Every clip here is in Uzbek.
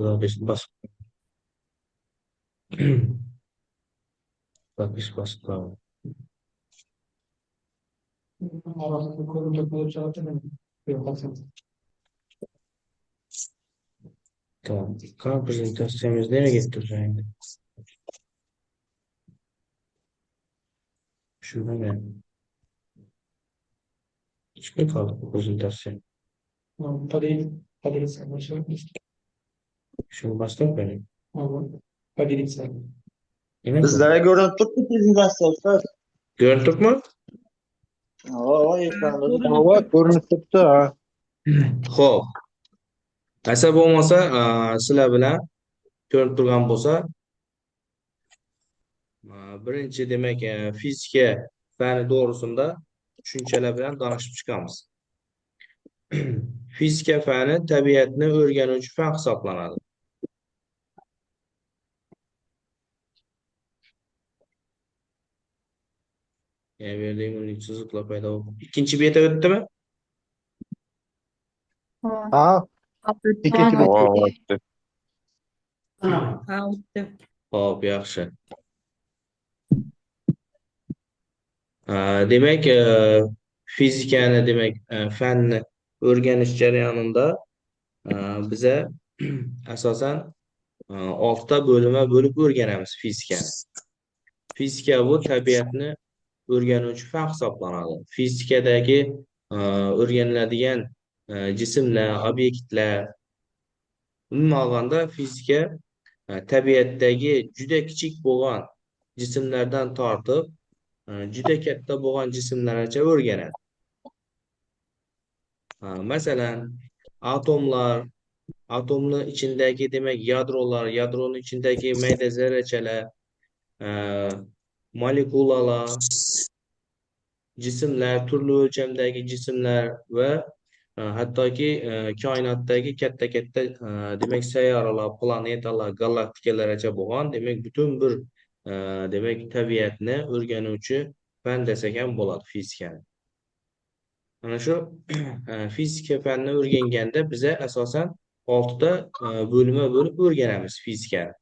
Zapisz bas. Zapisz bas. Tamam. Kan prezentasyonumuz nereye gitti şimdi? Şurada ne? Hiç mi kaldı bu prezentasyon? Şunu bastım benim. Yine mi? Bizlere görüntülük bir prezentasyon. Gördük mü? Oo, ekranda Ko'rinib Hava turibdi. ko'rinib turibdi ha. Xo'p. Asa bo'lmasa, sizlar bilan ko'rib turgan bo'lsa, birinchi demak, fizika fani to'g'risida tushunchalar bilan tanishib chiqamiz. Fizika fani tabiatni o'rganuvchi fan hisoblanadi. Yani verdiğim uyumsuzlukla paydo bo'ldi. Ikkinchi beta o'tdimi? Ha, Ha, o'tdi. ikkinchi bet. O'tdi. Ha, o'tdi. Xo'p, yaxshi. Demak, fizikani demak, fanni o'rganish jarayonida biza asosan 6 bo'lima bo'lib o'rganamiz fizikani. Fizika bu tabiatni o'rganuvchi fan hisoblanadi. Fizikadagi o'rganiladigan jismlar, obyektlar, umuman olganda fizika tabiatdagi juda kichik bo'lgan jismlardan tortib juda katta bo'lgan jismlargacha o'rganadi. Masalan, atomlar, atomni ichidagi demak yadrolar, yadroning ichidagi mayda zarrachalar, e, molekulalar, jismlar, turli o'lchamdagi jismlar va hattoki koinotdagi katta-katta demak sayyoralar, planetalar, galaktikalargacha bo'lgan demak butun bir demak tabiatni o'rganuvchi fan desak ham bo'ladi fizikani. Mana shu fizika fanini o'rganganda biza asosan 6 ta bo'lima bo'lib o'rganamiz fizikani.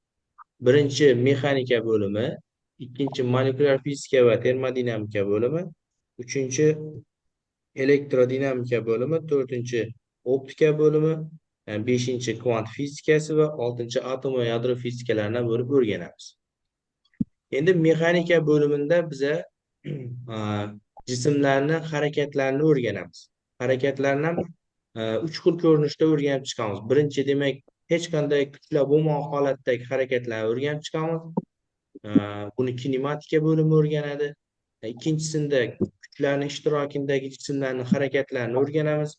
Birinchi mexanika bo'limi, ikkinchi molekulyar fizika va termodinamika bo'limi, uchinchi elektrodinamika bo'limi, to'rtinchi optika bo'limi, beshinchi kvant fizikasi va oltinchi atom va yadro fizikalarini bo'lib o'rganamiz. Endi mexanika bo'limida biza jismlarni harakatlarini o'rganamiz. Harakatlarni ham 3 xil ko'rinishda o'rganib chiqamiz. Birinchi demak, hech qanday kuchlar bo'lmagan holatdagi harakatlarni o'rganib chiqamiz. Buni kinematika bo'limi o'rganadi. Ikkinchisida kuchlarning ishtirokidagi jismlarning harakatlarini o'rganamiz.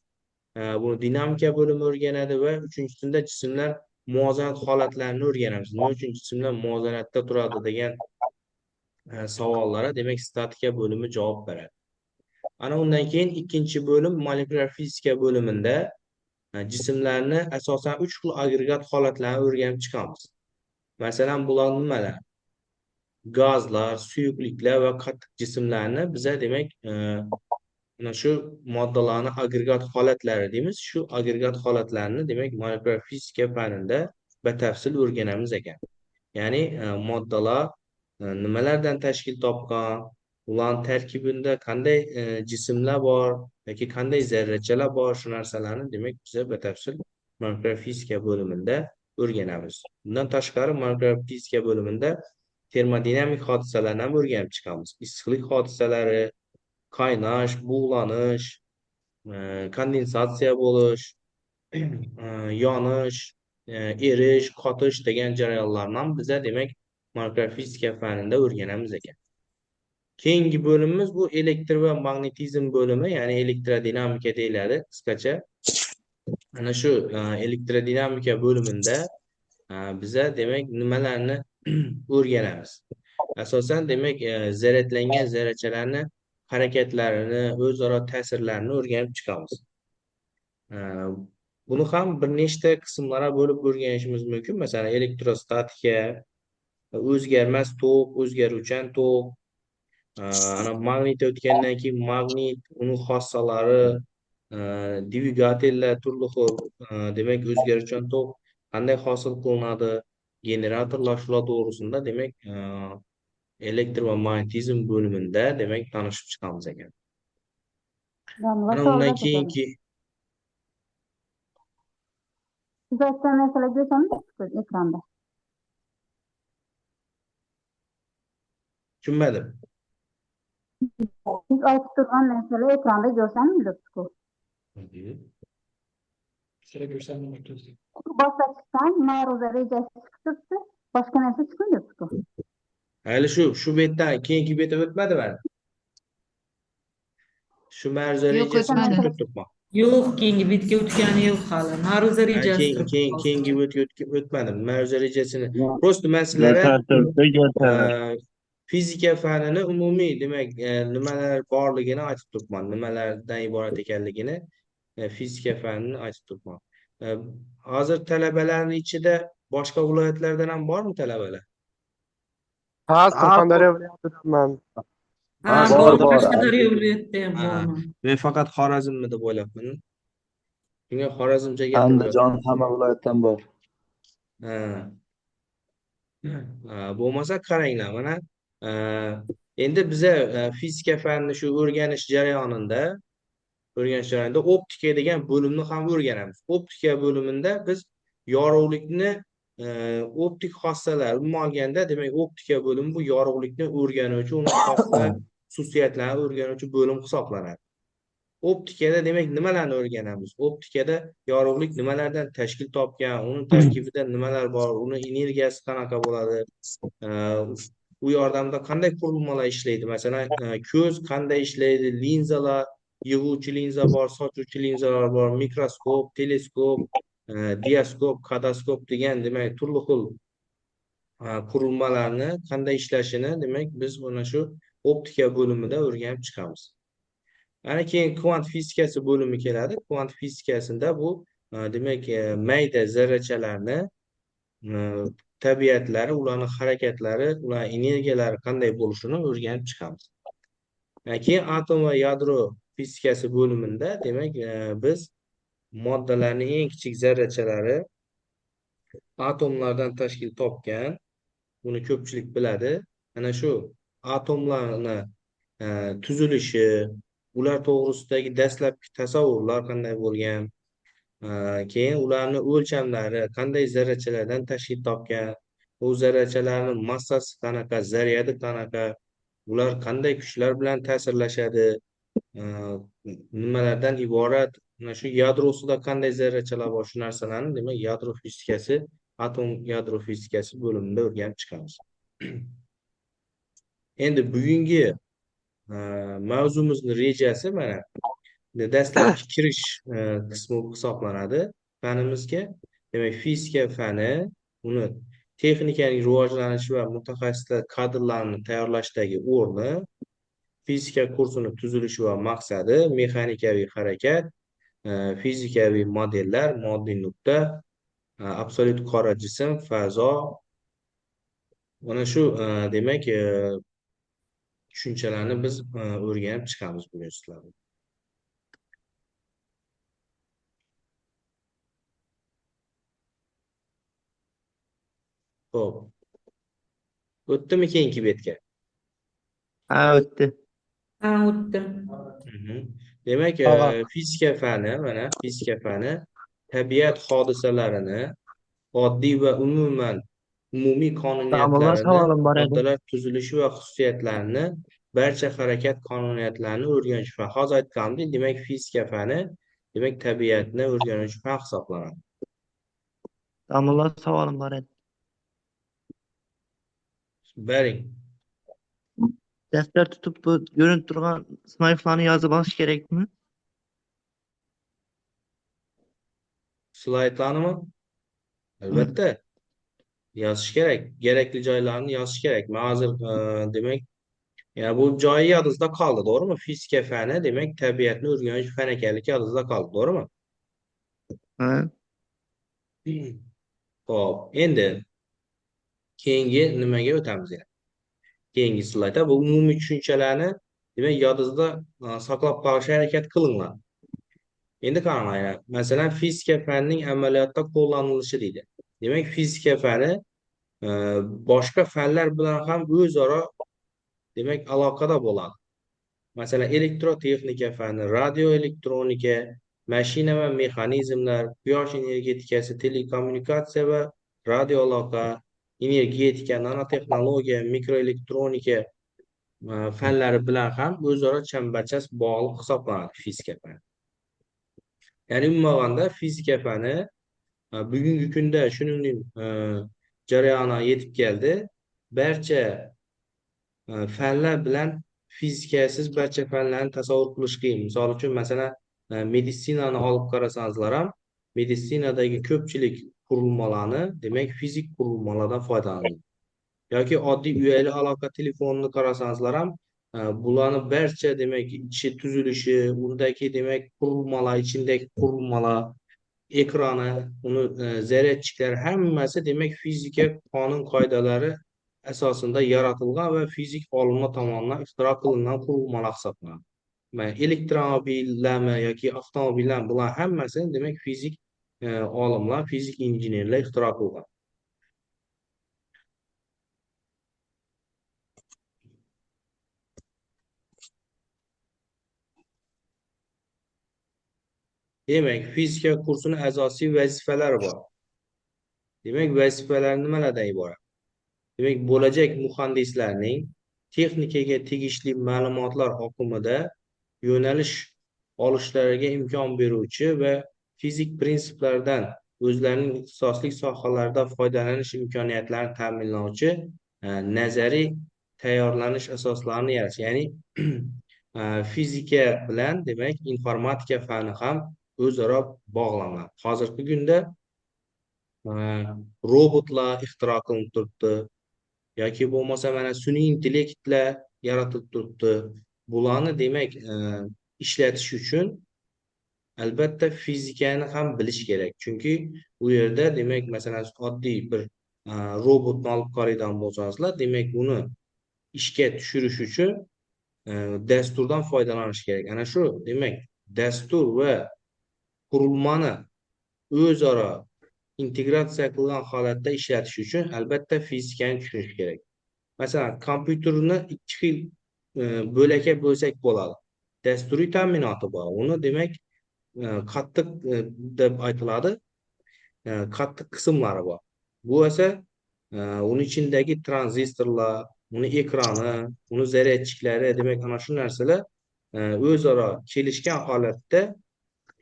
Buni dinamika bo'limi o'rganadi va uchinchisida jismlar muvozanat holatlarini o'rganamiz. Nima uchun jismlar muvozanatda turadi degan savollara demak statika bo'limi javob beradi. Ana undan keyin ikkinchi bo'lim molekulyar fizika bo'limida jismlarni asosan 3 xil agregat holatlarini o'rganib chiqamiz. Masalan, bular nimalar? Gazlar, suyuqliklar va qattiq jismlarni biza demak mana shu moddalarni agregat holatlari deymiz. Shu agregat holatlarini demak molekulyar fizika fanida batafsil o'rganamiz ekan. Ya'ni moddalar nimalardan tashkil topgan, ularning tarkibida qanday jismlar bor yoki qanday zarrachalar bor, shu narsalarni demak biza batafsil molekulyar fizika bo'limida o'rganamiz. Bundan tashqari molekulyar fizika bo'limida termodinamik hodisalarni ham o'rganib chiqamiz. Issiqlik hodisalari, qaynash, bug'lanish, kondensatsiya bo'lish, yonish, erish, qotish degan jarayonlarni ham biza demak molekulyar fizika fanida o'rganamiz ekan. Keyingi bo'limimiz bu elektr va magnetizm bo'limi, ya'ni elektrodinamika deyiladi qisqacha. Ana shu elektrodinamika bo'limida biza demak nimalarni o'rganamiz? Asosan demak zaryadlangan zarrachalarni harakatlarini, o'zaro ta'sirlarini o'rganib chiqamiz. Buni ham bir nechta qismlarga bo'lib o'rganishimiz mumkin. Masalan, elektrostatika, o'zgarmas to'q, o'zgaruvchan to'q, ana magnit o'tgandan keyin magnit, uning xossalari, dvigatellar turli xil demak o'zgaruvchan to'q qanday hosil qilinadi, generatorlar shular to'g'risida demak elektr va magnetizm bo'limida demak tanishib chiqamiz ekan. Damla Mana undan savollar ketadi. keyingi Siz aytgan narsalar ko'rsatamiz ekranda. tushunmadim. Siz aytib turgan narsalar ekranda ko'rsanmizku. Boshlashdan ma'ruza rejasi chiqib turibdi. Boshqa narsa chiqmayapti. Hali shu betdan keyingi betga o'tmadimi? Shu ma'ruza Yo'q, rejasini o'tmadi. tushuntirib turibman. Yo'q, keyingi betga o'tgani yo'q hali. Ma'ruza rejasi turibdi. Keyingi betga o'tmadim. Ma'ruza rejasini. Yo- Prosta man sizlarga Yetar. fizika fanini umumiy demak nimalar borligini aytib turibman. Nimalardan iborat ekanligini fizika fanini aytib turibman. Hozir talabalarning ichida boshqa viloyatlardan ham bormi talabalar? Ha, Surxondaryo viloyatidan. Ha, bor, bor, bor. Qashqadaryo viloyatida ham Ha, borman. men faqat Xorazmmi deb o'ylabman. Shunga Xorazmcha Andijon hamma viloyatdan bor. Ha. Bo'lmasa qaranglar mana endi biza fizika fanni shu o'rganish jarayonida optika degan bo'limni ham o'rganamiz. Optika bo'limida biz yorug'likni optik xossalar umuman olganda demak optika bo'limi bu yorug'likni o'rganuvchi, uni xossa xususiyatlarini o'rganuvchi bo'lim hisoblanadi. Optikada demak nimalarni o'rganamiz? Optikada yorug'lik nimalardan tashkil topgan, uni tarkibida nimalar bor, uni energiyasi qanaqa bo'ladi, u yordamida qanday qurilmalar ishlaydi? Masalan, ko'z qanday ishlaydi, linzalar, yig'uvchi linza bor, sochuvchi linzalar bor, mikroskop, teleskop, diaskop, kadaskop degan demak turli xil qurilmalarni qanday ishlashini demak biz mana shu optika bo'limida o'rganib chiqamiz. Ana keyin kvant fizikasi bo'limi keladi. Kvant fizikasida bu demak mayda zarrachalarni tabiatlari, ularning harakatlari, ular energiyalari qanday bo'lishini o'rganib chiqamiz. Keyin atom va yadro fizikasi bo'limida demak biz moddalarning eng kichik zarrachalari atomlardan tashkil topgan, buni ko'pchilik biladi. Ana shu atomlarni tuzilishi, ular to'g'risidagi dastlabki tasavvurlar qanday bo'lgan, keyin ularni o'lchamlari qanday zarrachalardan tashkil topgan, u zarrachalarning massasi qanaqa, zaryadi qanaqa, ular qanday kuchlar bilan ta'sirlashadi, nimalardan iborat, mana shu yadrosida qanday zarrachalar bor, shu narsalarni demak yadro fizikasi, atom yadro fizikasi bo'limida o'rganib chiqamiz. Endi bugungi mavzumizni rejasi mana dastlabki kirish qismi hisoblanadi fanimizga. Demak, fizika fani uni texnikaning rivojlanishi va mutaxassislar kadrlarini tayyorlashdagi o'rni, fizika kursini tuzilishi va maqsadi, mexanikaviy harakat, fizikaviy modellar, moddiy nuqta, absolyut qora jism, fazo. Mana shu demak tushunchalarni biz o'rganib chiqamiz bugun sizlarga. Xo'p. O'tdimi keyingi betga? Ha, o'tdi. Ha, o'tdim. Demak, Tamam. fizika fani, mana fizika fani tabiat hodisalarini, oddiy va umumiy Tamomlash qonuniyatlarini, savolim bor edi. moddalar tuzilishi va xususiyatlarini, barcha harakat qonuniyatlarini o'rganish fan. Hozir aytganimdek, demak, fizika fani demak tabiatni o'rganuvchi fan hisoblanadi. Tamomlash savolim bor edi. Bering. Daftar tutib bu ko'rinib turgan smayflarni yozib olish kerakmi? Slaydlarnimi? Albatta. Yozish kerak. Kerakli joylarni yozish kerak. Men hozir demak, yani bu joyi yodingizda qoldi, to'g'rimi? Fizika fani demak tabiatni o'rganish fan ekanligi yodingizda qoldi, to'g'rimi? Ha. Xo'p, endi keyingi nimaga o'tamiz yani? Keyingi slaydda bu umumiy tushunchalarni demak yodingizda saqlab qolishga harakat qilinglar. Endi qaranglar, masalan, fizika fanining amaliyotda qo'llanilishi deydi. Demak, fizika fani e, boshqa fanlar bilan ham o'zaro demak aloqada bo'ladi. Masalan, elektrotexnika fani, radioelektronika, mashina va mexanizmlar, quyosh energetikasi, telekommunikatsiya va radioaloqa, energetika, nanotexnologiya, mikroelektronika fanlari bilan ham o'zaro chambarchas bog'liq hisoblanadi fizika fani. Ya'ni umuman olganda fizika fani bugungi kunda shuningdek jarayoni yetib keldi. Barcha fanlar bilan fizikasiz barcha fanlarni tasavvur qilish qiyin. Misol uchun, masalan, meditsinani olib qarasangizlar ham, meditsinadagi ko'pchilik qurilmalarni, demak, fizik qurilmalardan foydalanadi. Yoki oddiy uyali aloqa telefonini qarasangizlar ham, bularni barcha demak ichi tuzilishi, undagi demak qurilmalar, ichindagi qurilmalar, ekrani, uni zaryadchiklari hammasi demak fizika qonun qoidalari asosida yaratilgan va fizik olimlar tomonidan ixtiro qilingan qurilmalar hisoblanadi. Elektromobillarmi yoki avtomobillar, bular hammasini demak fizik olimlar, fizik injenerlar ixtiro qilgan. Demak, fizika kursini asosiy vazifalari bor. Demak, vazifalar nimalardan iborat? Demak, bo'lajak muhandislarning texnikaga tegishli ma'lumotlar oqimida yo'nalish olishlariga imkon beruvchi va fizik prinsiplardan o'zlarining ixtisosli sohalarida foydalanish imkoniyatlarini ta'minlovchi nazariy tayyorlanish asoslarini yaratish. Ya'ni fizika bilan demak informatika fani ham o'zaro bog'lanadi. Hozirgi kunda robotlar ixtiro qilinib turibdi. Yoki bo'lmasa mana sun'iy intellektlar yaratilib turibdi. Bularni demak ishlatish uchun albatta fizikani ham bilish kerak. Chunki u yerda demak masalan oddiy bir robotni olib qaraydigan bo'lsangizlar, demak uni ishga tushirish uchun dasturdan foydalanish kerak. Ana shu demak dastur va qurilmani o'zaro integratsiya qilgan holatda ishlatish uchun albatta fizikani tushunish kerak. Masalan, kompyuterni ikki xil bo'lakka bo'lsak bo'ladi. Dasturiy ta'minoti bor. Uni demak qattiq deb aytiladi. Qattiq qismlari bor. Bu esa uni ichindagi tranzistorlar, uni ekrani, uni zaryadchiklari, demak ana shu narsalar o'zaro kelishgan holatda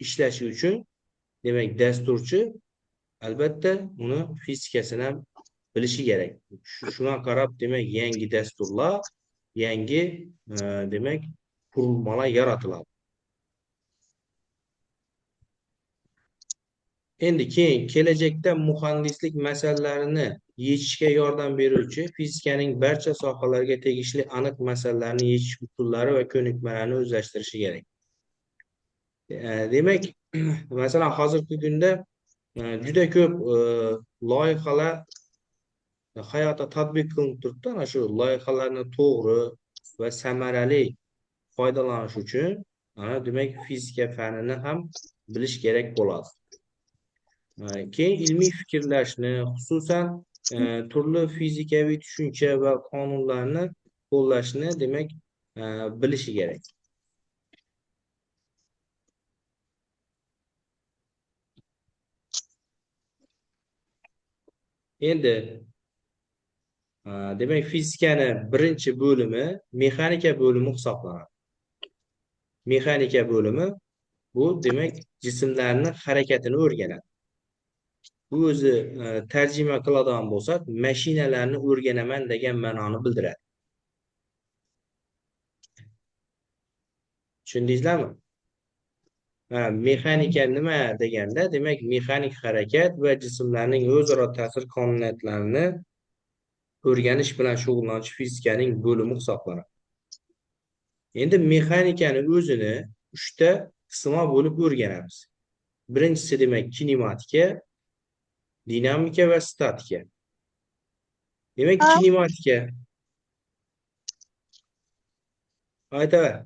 ishlashi uchun demak dasturchi albatta uni fizikasini ham bilishi kerak. Shuna qarab demak yangi dasturlar, yangi demak qurilmalar yaratiladi. Endi keyin kelajakda muhandislik masalalarini yechishga yordam beruvchi fizikaning barcha sohalarga tegishli aniq masalalarni yechish usullari va ko'nikmalarini o'zlashtirishi kerak. Demak, masalan hozirgi kunda juda ko'p loyihalar hayotda tatbiq qilinib turibdi. Ana shu loyihalarni to'g'ri va samarali foydalanish uchun demak fizika fanini ham bilish kerak bo'ladi. Keyin ilmiy fikrlashni, xususan turli fizikaviy tushuncha va qonunlarni qo'llashni demak bilishi kerak. Endi demak fizikani birinchi bo'limi mexanika bo'limi hisoblanadi. Mexanika bo'limi bu demak jismlarni harakatini o'rganadi. Bu o'zi tarjima qiladigan bo'lsak, mashinalarni o'rganaman degan ma'noni bildiradi. Tushundingizlarmi? Mexanika nima deganda, demak mexanik harakat va jismlarning o'zaro ta'sir qonuniyatlarini o'rganish bilan shug'ullanuvchi fizikaning bo'limi hisoblanadi. Endi mexanikani o'zini 3 ta qismga bo'lib o'rganamiz. Birinchisi demak kinematika, dinamika va statika. Demak kinematika. Aytaver.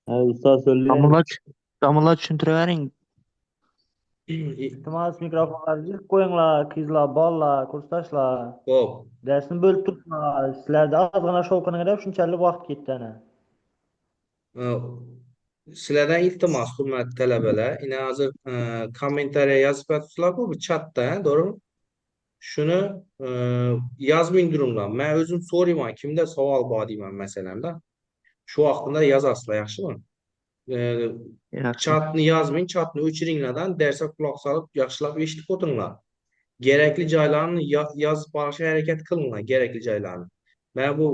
Ha, ustoz so'rayver. Domla tushuntiravering. Iltimos, mikrofonlarni qo'yinglar, qizlar, bolalar, kursdoshlar. Xo'p, Darsni bo'lib turibman. Sizlarda ozgina shovqinga shunchalik vaqt ketdi ana. sizlardan iltimos, hurmatli talabalar, ina hozir kommentariya yozib yotibsizlar-ku bu chatda, to'g'rimi? Shuni yozmang durumlar. Men o'zim so'rayman, kimda savol bor deyman masalanda. Shu vaqtida yozasizlar, yaxshimi? Yaxshi. Chatni yozmang, chatni o'chiringlardan darsga quloq solib yaxshilab eshitib o'tiringlar. Gerekli joylarni yozib olishga harakat qilinglar, gerekli joylarni. Men bu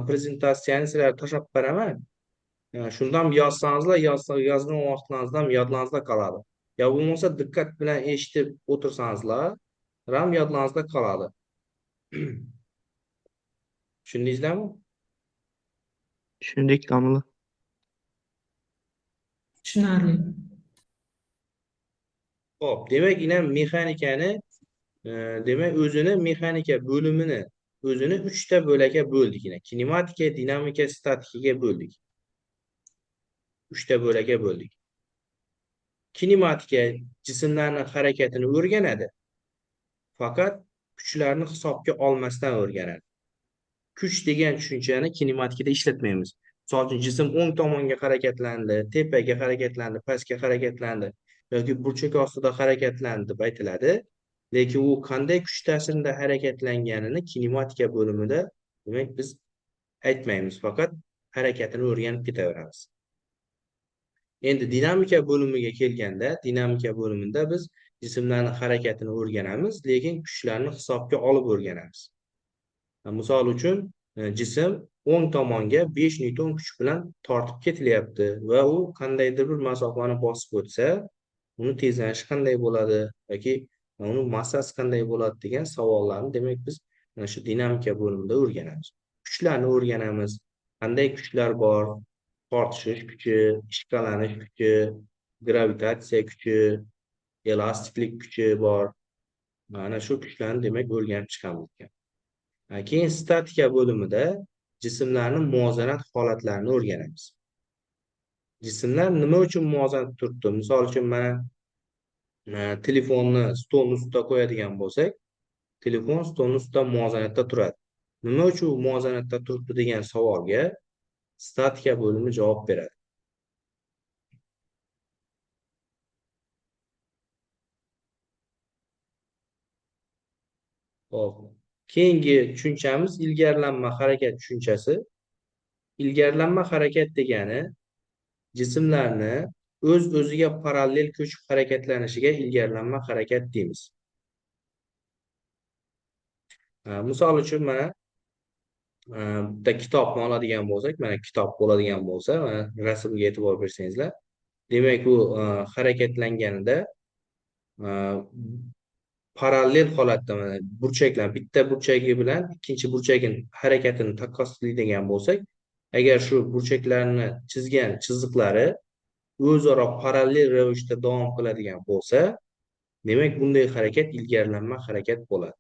prezentatsiyani sizlarga tashlab beraman. Shundan yozsangizlar, yozgan vaqtlaringizda ham yodlaringizda qoladi. Ya bo'lmasa diqqat bilan eshitib o'tirsangizlar, ham yodlaringizda qoladi. Tushundingizlarmi? Tushundik, domla. Tushunarli. Xo'p, demak, ina mexanikani demak o'zini mexanika bo'limini o'zini 3 ta bo'lakka bo'ldik. Kinematika, dinamika, statikaga bo'ldik. 3 ta bo'lakka bo'ldik. Kinematika jismlarning harakatini o'rganadi. Faqat kuchlarni hisobga olmasdan o'rganadi. Kuch degan tushunchani kinematikada ishlatmaymiz. Misol uchun jism o'ng tomonga harakatlandi, tepaga harakatlandi, pastga harakatlandi yoki burchak ostida harakatlandi deb aytiladi. Lekin u qanday kuch ta'sirida harakatlanganini kinematika bo'limida demak biz aytmaymiz, faqat harakatini o'rganib ketaveramiz. Endi dinamika bo'limiga kelganda, dinamika bo'limida biz jismlarning harakatini o'rganamiz, lekin kuchlarni hisobga olib o'rganamiz. Misol uchun jism o'ng tomonga 5 newton kuch bilan tortib ketilyapti va u qandaydir bir masofani bosib o'tsa, uni tezlanishi qanday bo'ladi yoki uni massasi qanday bo'ladi degan savollarni demak biz mana shu dinamika bo'limida o'rganamiz. Kuchlarni o'rganamiz. Qanday kuchlar bor? Tortishish kuchi, ishqalanish kuchi, gravitatsiya kuchi, elastiklik kuchi bor. Mana shu kuchlarni demak o'rganib chiqamiz. Keyin statika bo'limida jismlarning muvozanat holatlarini o'rganamiz. Jismlar nima uchun muvozanat turibdi? Misol uchun mana telefonni stol ustida qo'yadigan bo'lsak, telefon stol ustida muvozanatda turadi. Nima uchun muvozanatda turibdi degan savolga statika bo'limi javob beradi. Xo'p. Keyingi tushunchamiz ilgarilanma harakat tushunchasi. Ilgarilanma harakat degani jismlarni o'z-o'ziga parallel ko'chib harakatlanishiga ilgarilanma harakat deymiz. Misol uchun mana bitta kitobni oladigan bo'lsak, mana kitob bo'ladigan bo'lsa, mana rasmga e'tibor bersangizlar, demak u harakatlanganida parallel holatda mana burchaklar bitta burchagi bilan ikkinchi burchagin harakatini taqqoslaydigan bo'lsak, agar shu burchaklarni chizgan chiziqlari o'zaro parallel ravishda davom qiladigan bo'lsa, demak bunday harakat ilgarilanma harakat bo'ladi.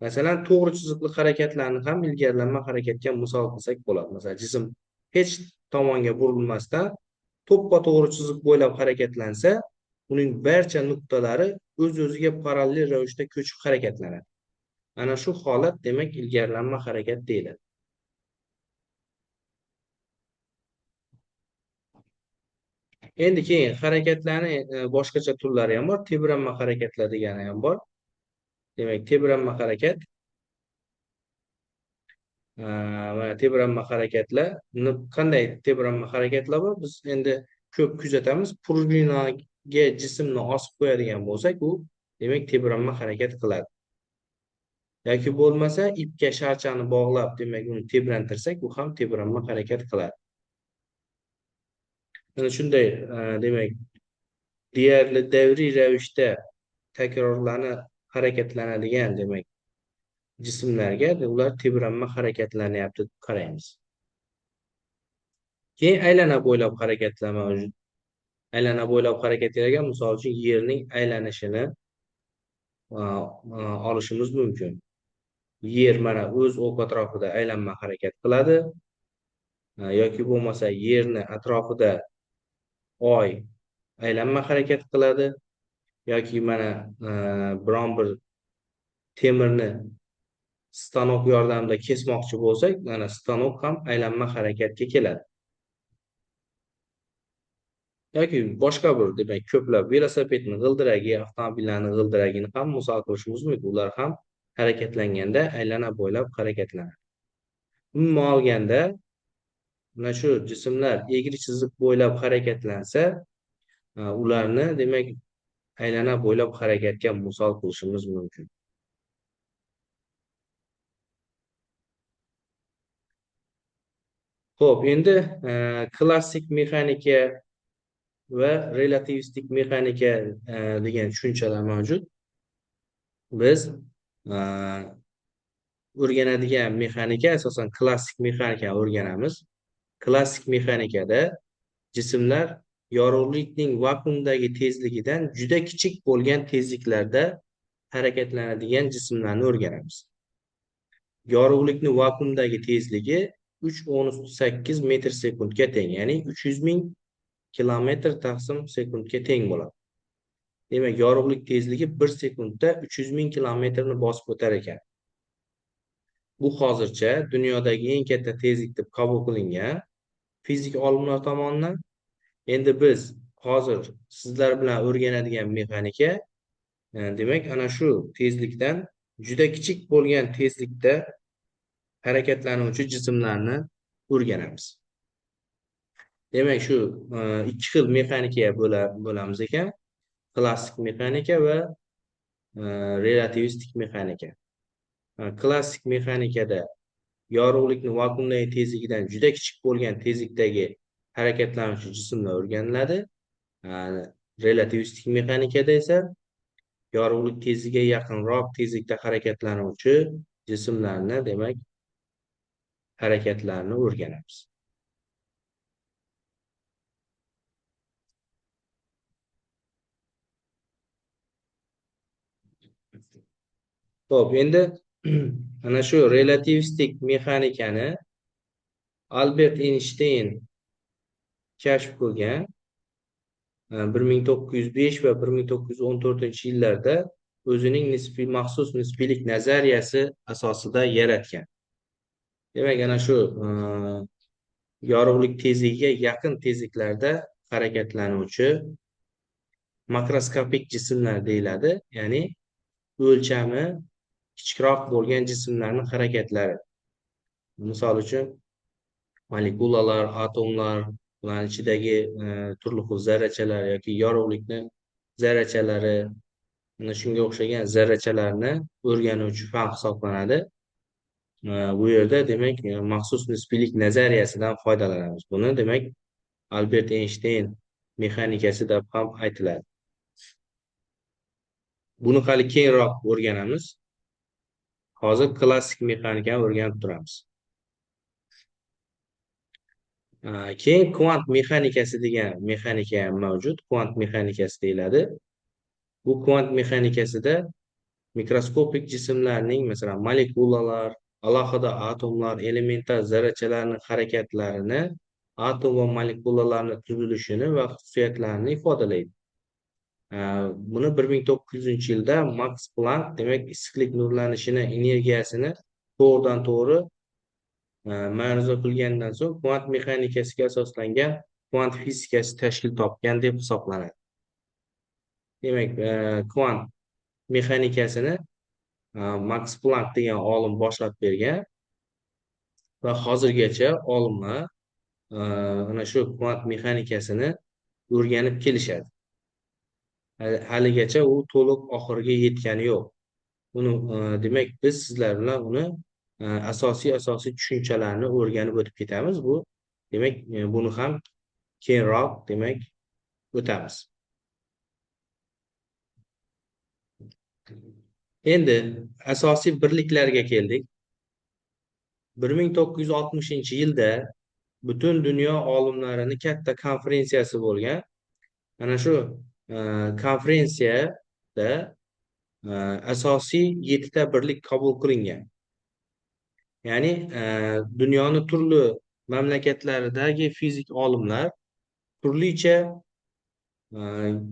Masalan, to'g'ri chiziqli harakatlarni ham ilgarilanma harakatga misol qilsak bo'ladi. Masalan, jism hech tomonga burilmasdan to'ppa-to'g'ri chiziq bo'ylab harakatlansa, uning barcha nuqtalari o'z-o'ziga parallel ravishda ko'chib harakatlanadi. Ana shu holat demak ilgarilanma harakat deyiladi. Endi keyin harakatlarning boshqacha turlari ham bor. Tebranma harakatlar degani ham bor. Demak, tebranma harakat mana tebranma harakatlar qanday tebranma harakatlar bor? Biz endi ko'p kuzatamiz. Prujinaga jismni osib qo'yadigan bo'lsak, u demak tebranma harakat qiladi. Yoki bo'lmasa ipga sharchani bog'lab, demak uni tebrantirsak, u ham tebranma harakat qiladi. Mana shunday demak deyarli davriy ravishda takrorlanib harakatlanadigan demak jismlarga ular tebranma harakatlanyapti deb qaraymiz. Keyin aylana bo'ylab harakatlar mavjud. aylana bo'ylab harakat qilgan, misol uchun yerning aylanishini olishimiz mumkin. Yer mana o'z o'q atrofida aylanma harakat qiladi, yoki bo'lmasa yerni atrofida oy aylanma harakat qiladi, yoki mana biron bir temirni stanok yordamida kesmoqchi bo'lsak, mana stanok ham aylanma harakatga keladi. Yoki boshqa bir, demak, ko'plab velosipedni g'ildiragi, avtomobillarni g'ildiragini ham misol qilishimiz mumkin. Ular ham harakatlanganda aylana bo'ylab harakatlanadi. Umuman olganda, mana shu jismlar egri chiziq bo'ylab harakatlansa, ularni demak aylana bo'ylab harakatga misol qilishimiz mumkin. Xo'p, endi klassik mexanika va relativistik mexanika degan tushunchalar mavjud. Biz o'rganadigan mexanika asosan klassik mexanikani o'rganamiz. Klassik mexanikada jismlar yorug'likning vakuumdagi tezligidan juda kichik bo'lgan tezliklarda harakatlanadigan jismlarni o'rganamiz. Yorug'likni vakuumdagi tezligi 3/8 metr sekundga teng, ya'ni 300.000 kilometr taqsim sekundga teng bo'ladi. Demak, yorug'lik tezligi 1 sekundda 300.000 kilometrni bosib o'tar ekan. Bu hozircha dunyodagi eng katta tezlik deb qabul qilingan fizik olimlar tomonidan. Endi biz hozir sizlar bilan o'rganadigan mexanika, demak, ana shu tezlikdan juda kichik bo'lgan tezlikda harakatlanuvchi jismlarni o'rganamiz. Demak, shu ikki xil mexanikaga bo'lamiz ekan. Klassik mexanika va relativistik mexanika. Klassik mexanikada yorug'likni vakuumdagi tezligidan juda kichik bo'lgan tezlikdagi harakatlanuvchi jismlar o'rganiladi. Relativistik mexanikada esa yorug'lik tezligiga yaqinroq tezlikda harakatlanuvchi jismlarni, demak, harakatlarni o'rganamiz. Xo'p, endi ana shu relativistik mexanikani Albert Einstein kashf qilgan 1905 va 1914-yillarda o'zining maxsus nisbiylik nazariyasi asosida yaratgan. Demak, ana shu yorug'lik tezligiga yaqin tezliklarda harakatlanuvchi makroskopik jismlar deyiladi, ya'ni o'lchami kichikroq bo'lgan jismlarning harakatlari. Misol uchun molekulalar, atomlar, ularning ichidagi turli xil zarrachalar yoki yorug'likni zarrachalari, mana shunga o'xshagan zarrachalarni o'rganuvchi fan hisoblanadi. Bu yerda demak maxsus nisbiylik nazariyasidan foydalanamiz. Buni demak Albert Einstein mexanikasi deb ham aytiladi. Buni hali keyinroq o'rganamiz. Hozir klassik mexanikani o'rganib turamiz. Keyin kvant mexanikasi degan mexanika ham mavjud. Kvant mexanikasi deyiladi. Bu kvant mexanikasida mikroskopik jismlarning, masalan, molekulalar, alohida atomlar, elementar zarrachalarning harakatlarini, atom va molekulalarning tuzilishini va xususiyatlarini ifodalaydi. Buni 1900-yilda Max Planck, demak, issiqlik nurlanishini energiyasini to'g'ridan-to'g'ri ma'ruza qilgandan so'ng kvant mexanikasiga asoslangan kvant fizikasi tashkil topgan deb hisoblanadi. Demak, kvant mexanikasini Max Planck degan olim boshlab bergan va hozirgacha olimlar ana shu kvant mexanikasini o'rganib kelishadi. Haligacha u to'liq oxiriga yetgani yo'q. Uni demak biz sizlar bilan uni asosiy tushunchalarni o'rganib o'tib ketamiz. Bu demak buni ham keyinroq demak o'tamiz. Endi asosiy birliklarga keldik. 1960-yilda butun dunyo olimlarining katta konferensiyasi bo'lgan ana shu konferensiyada asosiy 7 ta birlik qabul qilingan. Ya'ni dunyoni turli mamlakatlaridagi fizik olimlar turlicha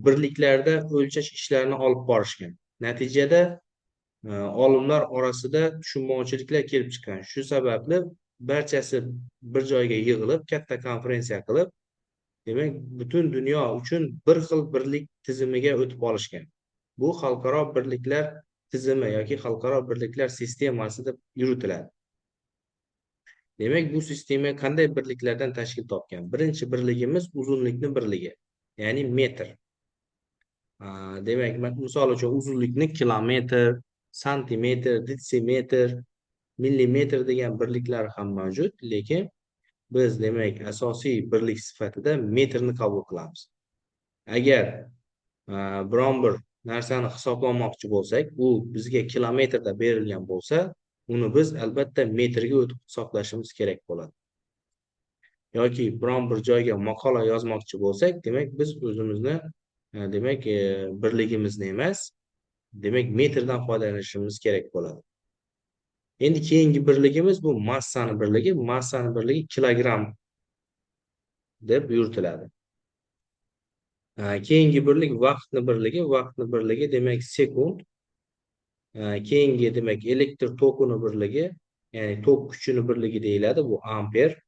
birliklarda o'lchash ishlarini olib borishgan. Natijada olimlar orasida tushunmovchiliklar kelib chiqqan. Shu sababli barchasi bir joyga yig'ilib, katta konferensiya qilib, demak, butun dunyo uchun bir xil birlik tizimiga o'tib olishgan. Bu xalqaro birliklar tizimi yoki xalqaro birliklar sistemasi deb yuritiladi. Demak, bu sistema qanday birliklardan tashkil topgan? Birinchi birligimiz uzunlikni birligi, ya'ni metr. Demak, misol uchun uzunlikni kilometr, santimetr, detsimetr, millimetr degan birliklar ham mavjud, lekin biz demak asosiy birlik sifatida metrni qabul qilamiz. Agar biron bir narsani hisoblamoqchi bo'lsak, u bizga kilometrda berilgan bo'lsa, uni biz albatta metrga o'tib hisoblashimiz kerak bo'ladi. Yoki biron bir joyga maqola yozmoqchi bo'lsak, demak biz o'zimizni demak birligimizni emas, demak metrdan foydalanishimiz kerak bo'ladi. Endi keyingi birligimiz bu massani birligi. Massani birligi kilogramm deb yuritiladi. Keyingi birlik vaqtni birligi. Vaqtni birligi demak sekund. Keyingi demak elektr tokini birligi, ya'ni tok kuchini birligi deyiladi. Bu amper.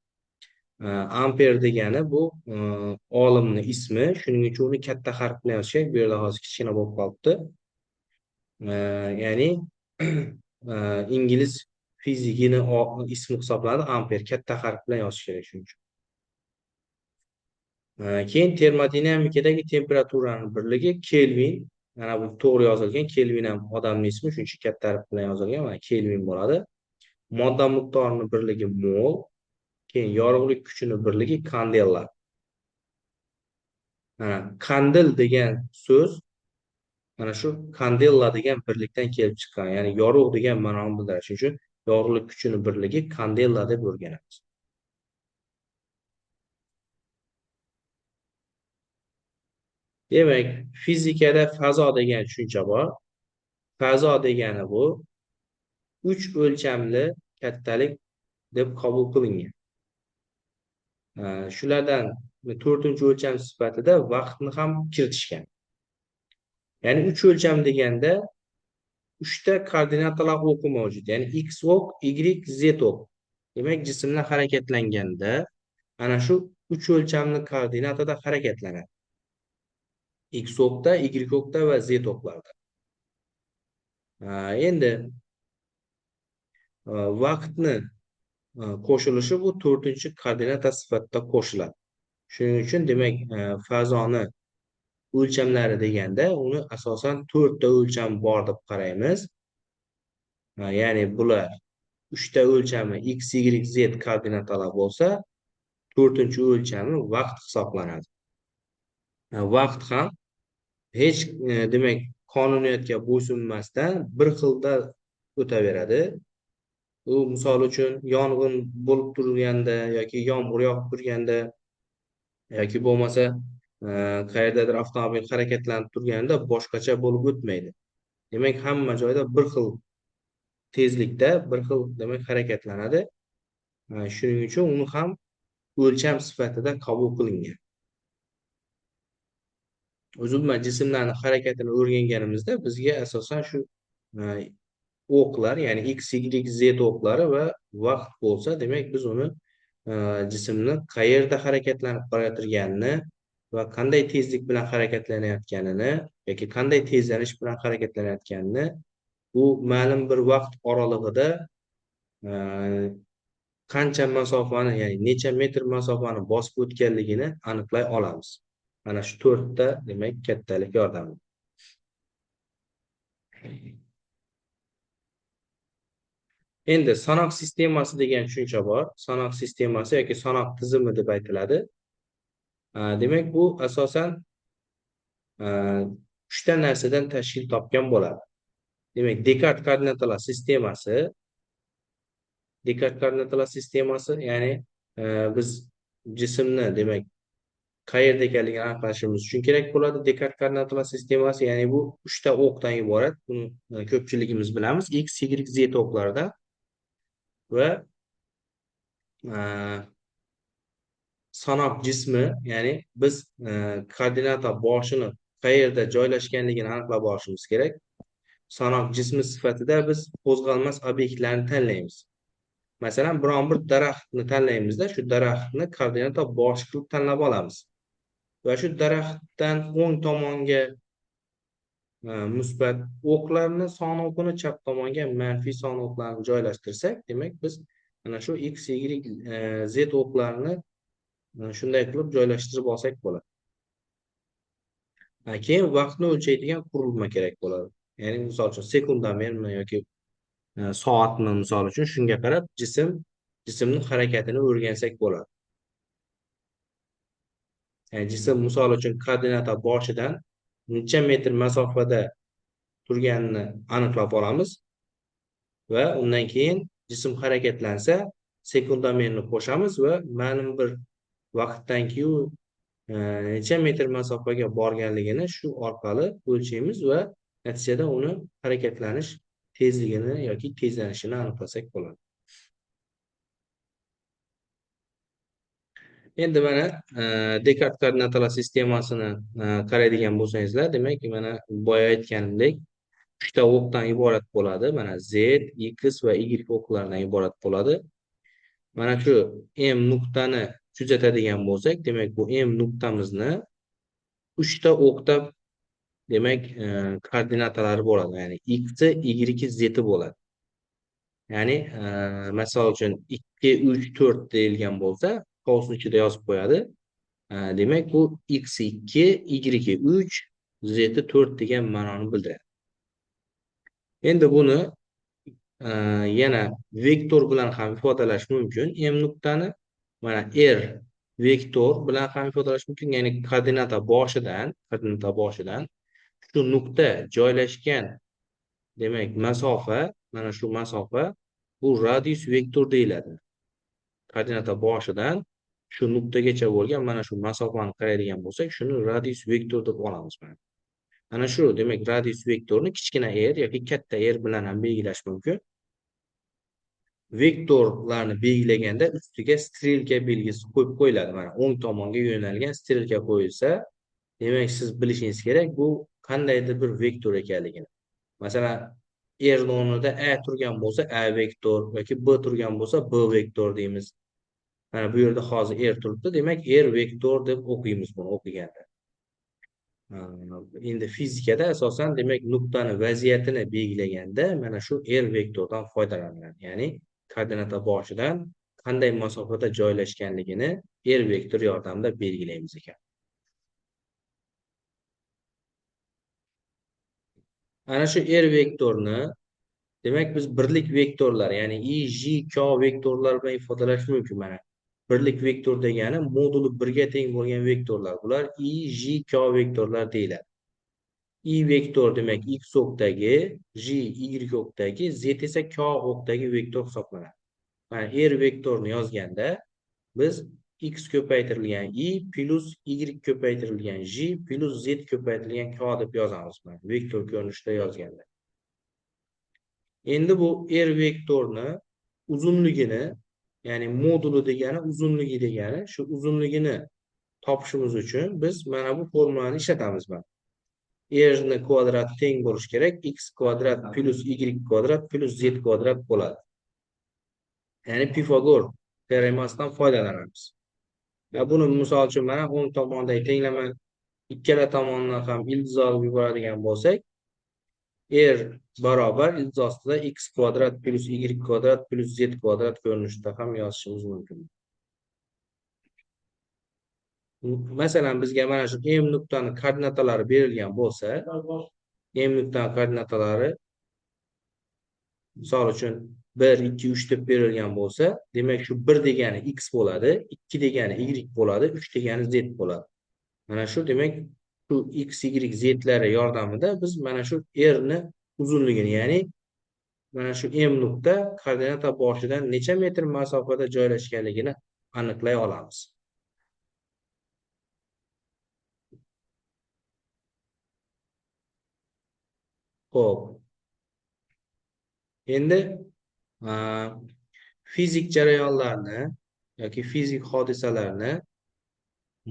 Amper degani bu olimni ismi. Shuning uchun uni katta harf bilan yozishak. Bu yerda hozir kichkina bo'lib qolibdi. Ya'ni ingliz fizikini ismi hisoblanadi. Amper katta harf bilan yozish kerak shuning uchun. Keyin termodinamikadagi temperaturani birligi Kelvin. Mana bu to'g'ri yozilgan. Kelvin ham odamning ismi, shuning uchun katta harf bilan yozilgan. Mana Kelvin bo'ladi. Modda miqdorining birligi mol. Keyin yorug'lik kuchini birligi kandela. Kandil degan so'z mana shu kandela degan birlikdan kelib chiqqan. Ya'ni yorug' degan ma'noni bildiradi. Shuning uchun yorug'lik kuchini birligi kandela deb o'rganamiz. Demak, fizikada fazo degan tushuncha bor. Fazo degani bu 3 o'lchamli kattalik deb qabul qilingan. Shulardan 4-o'lcham sifatida vaqtni ham kiritishgan. Ya'ni 3 o'lcham deganda 3 ta koordinatalar o'qi mavjud. Ya'ni x o'q, y, z o'q. Demak, jismlar harakatlanganda ana shu 3 o'lchamli koordinatada harakatlanadi. X o'qda, y o'qda va z o'qlarda. Endi vaqtni qo'shilishi bu 4-koordinata sifatida qo'shiladi. Shuning uchun demak fazoni o'lchamlari deganda uni asosan 4 ta o'lcham bor deb qaraymiz. Ya'ni bular 3 ta o'lchami x, y, z koordinatalar bo'lsa, 4-o'lchami vaqt hisoblanadi. Vaqt ham hech demak qonuniyatga bo'ysunmasdan bir xilda o'taveradi. U misol uchun yong'in bo'lib turganda yoki yomg'ir yog'ib turganda yoki bo'lmasa qayerdadir avtomobil harakatlanib turganda boshqacha bo'lib o'tmaydi. Demak, hamma joyda bir xil tezlikda, bir xil demak harakatlanadi. Shuning uchun uni ham o'lcham sifatida qabul qilingan. Uzilma jismlarning harakatini o'rganganimizda bizga asosan shu o'qlar, ya'ni x, y, z o'qlari va vaqt bo'lsa, demak biz uni jismni qayerda harakatlanib qolayotganini va qanday tezlik bilan harakatlanayotganini yoki qanday tezlanish bilan harakatlanayotganini u ma'lum bir vaqt oralig'ida qancha masofani, ya'ni necha metr masofani bosib o'tganligini aniqlay olamiz. Mana shu 4 ta demak kattalik yordamida. Endi sanoq sistemasi degan tushuncha bor. Sanoq sistemasi yoki sanoq tizimi deb aytiladi. Demak, bu asosan 3 ta narsadan tashkil topgan bo'ladi. Demak, Dekart koordinatalar sistemasi. Dekart koordinatalar sistemasi, ya'ni biz jismni demak qayerda ekanligini aniqlashimiz uchun kerak bo'ladi. Dekart koordinatalar sistemasi, ya'ni bu 3 ta o'qdan iborat. Buni ko'pchiligimiz bilamiz. X, Y, Z o'qlarida va sanoq jismi, ya'ni biz koordinata boshini qayerda joylashganligini aniqlab olishimiz kerak. Sanoq jismi sifatida biz qo'zg'almas obyektlarni tanlaymiz. Masalan, biron bir daraxtni tanlaymizda, shu daraxtni koordinata boshi qilib tanlab olamiz. Va shu daraxtdan o'ng tomonga musbat o'qlarni son o'qini, chap tomonga manfiy son o'qlarni joylashtirsak, demak biz mana shu X, Y, Z o'qlarini shunday qilib joylashtirib olsak bo'ladi. Keyin vaqtni o'lchaydigan qurilma kerak bo'ladi. Ya'ni misol uchun sekundomermi yoki soatmi, misol uchun shunga qarab jismni harakatini o'rgansak bo'ladi. Yani jism misol uchun koordinata boshidan necha metr masofada turganini aniqlab olamiz va undan keyin jism harakatlansa sekundomerni qo'shamiz va ma'lum bir vaqtdan keyin necha metr masofaga borganligini shu orqali o'lchaymiz va natijada uni harakatlanish tezligini yoki tezlanishini aniqlasak bo'ladi. Endi mana Dekart koordinatalar sistemasini qaraydigan bo'lsangizlar, demak mana boya aytganimdek 3 ta o'qdan iborat bo'ladi. Mana Z, X va Y o'qlardan iborat bo'ladi. Mana shu M nuqtani kuzatadigan bo'lsak, demak bu M nuqtamizni 3 ta o'qda demak koordinatalari bo'ladi. Ya'ni X, Y, Z bo'ladi. Ya'ni misol uchun 2, 3, 4 deyilgan bo'lsa, qovusning ichida yozib qo'yadi. Demak bu X2, Y3, Z4 degan ma'noni bildiradi. Endi buni yana vektor bilan ham ifodalash mumkin. M nuqtani mana R vektor bilan ham ifodalash mumkin. Ya'ni koordinata boshidan shu nuqta joylashgan demak masofa, mana shu masofa bu radius vektor deyiladi. Koordinata boshidan shu nuqtagacha bo'lgan mana shu masofani qaraydigan bo'lsak, shuni radius vektor deb olamiz. Mana shu demak radius vektorni kichkina r yoki katta r bilan ham belgilash mumkin. Vektorlarni belgilaganda ustiga strelka belgisi qo'yib qo'yiladi. Mana o'ng tomonga yo'nalgan strelka qo'yilsa, demak siz bilishingiz kerak bu qandaydir bir vektor ekanligini. Masalan, r o'rnida a turgan bo'lsa a vektor yoki b turgan bo'lsa b vektor deymiz. Mana bu yerda hozir r turibdi, demak r vektor deb o'qiymiz buni o'qiganda. Endi fizikada asosan demak nuqtani vaziyatini belgilaganda mana shu r vektordan foydalaniladi. Ya'ni koordinata boshidan qanday masofada joylashganligini r vektor yordamida belgilaymiz ekan. Ana shu r vektorni demak biz birlik vektorlar, ya'ni i, j, k vektorlar bilan ifodalash mumkin. Mana birlik vektor degani moduli 1 ga teng bo'lgan vektorlar. Bular i, j, k vektorlar deyiladi. I vektor demak x o'qdagi, j y o'qdagi, z esa k o'qdagi vektor hisoblanadi. Mana r vektorni yozganda biz x ko'paytirilgan i plus y ko'paytirilgan j plus z ko'paytirilgan k deb yozamiz. Mana vektor ko'rinishida yozganda. Endi bu r vektorni uzunligini, ya'ni moduli degani uzunligi degani, shu uzunligini topishimiz uchun biz mana bu formulani ishlatamiz. R ni kvadrat teng bo'lishi kerak x kvadrat plus y kvadrat plus z kvadrat bo'ladi. Ya'ni Pifagor teoremasidan foydalanamiz. Va buni misol uchun mana o'ng tomondagi tenglama ikkala tomondan ham ildiz olib yuboradigan bo'lsak, r barobar ildiz ostida x kvadrat plus y kvadrat plus z kvadrat ko'rinishida ham yozishimiz mumkin. Masalan, bizga mana shu m nuqtani koordinatalari berilgan bo'lsa, m nuqtani koordinatalari misol uchun 1, 2, 3 deb berilgan bo'lsa, demak shu 1 degani x bo'ladi, 2 degani y bo'ladi, 3 degani z bo'ladi. Mana shu demak shu x, y, zlari yordamida biz mana shu r ni uzunligini, ya'ni mana shu m nuqta koordinata boshidan necha metr masofada joylashganligini aniqlay olamiz. Xo'p. Endi fizik jarayonlarni yoki fizik hodisalarni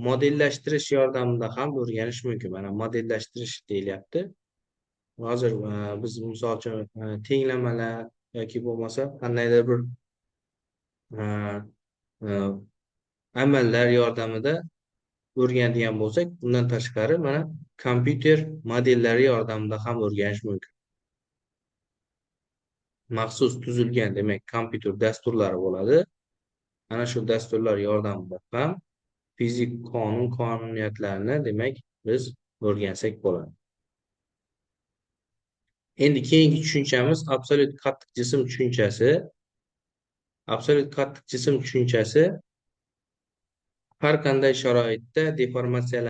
modellashtirish yordamida ham o'rganish mumkin. Mana modellashtirish deyilyapti. Hozir biz misol uchun tenglamalar yoki bo'lmasa qandaydir bir e, e, amallar yordamida o'rganadigan bo'lsak, bundan tashqari mana kompyuter modellari yordamida ham o'rganish mumkin. Maxsus tuzilgan, demak, kompyuter dasturlari bo'ladi. Ana shu dasturlar yordamida ham fizik qonuniyatlarini, demak, biz o'rgansak bo'ladi. Endi keyingi tushunchamiz absolyut qattiq jism tushunchasi. Absolyut qattiq jism tushunchasi har qanday sharoitda deformatsiyalar